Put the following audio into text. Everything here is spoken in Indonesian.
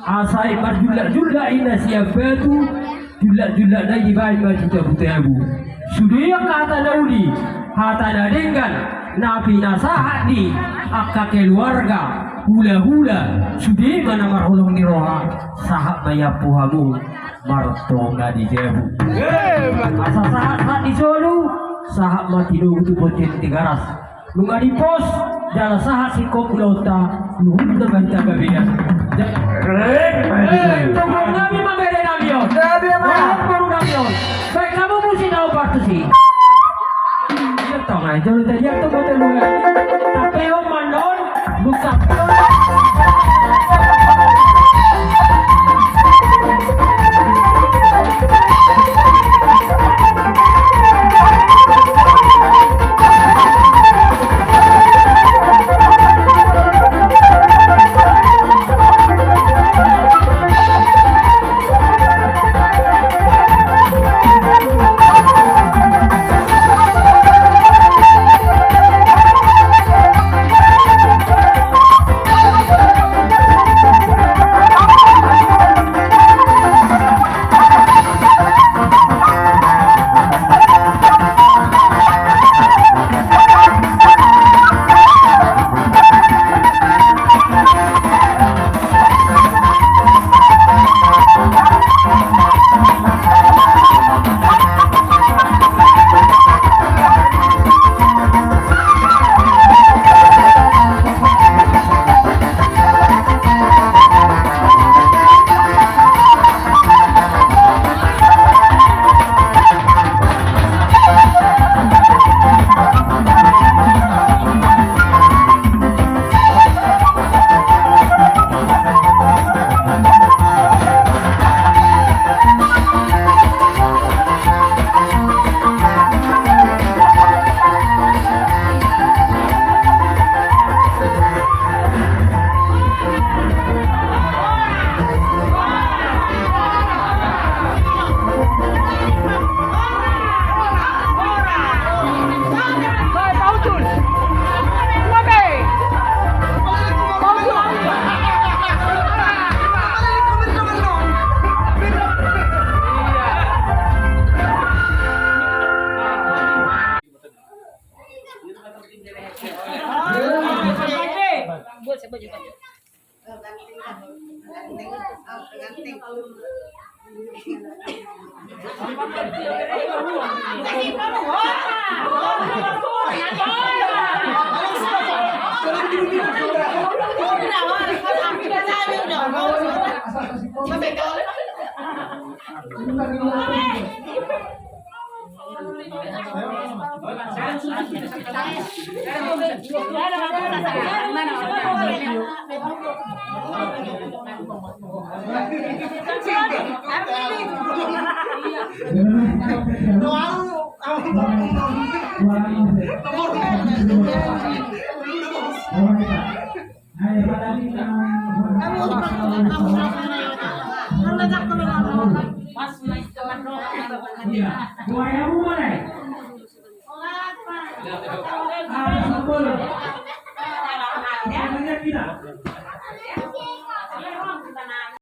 asai marjula ina siapatu jula lagi bayi majuta butabu sudah kata nauli hata dengan nabi nasahat di akka keluarga hula sudah mana marhulung ni roha sahab mayapuhamu martonga di jebu asa sahat di solo sahab mati dulu tu potin tigaras lunga di pos dalam sahat si komplota luhut dengan tagabian tunggu nabi mabere nabion baru nabion baik kamu mesti tahu pasti sih ya tahu nggak jadi tadi aku mau terluka tapi om mandon buka Buaya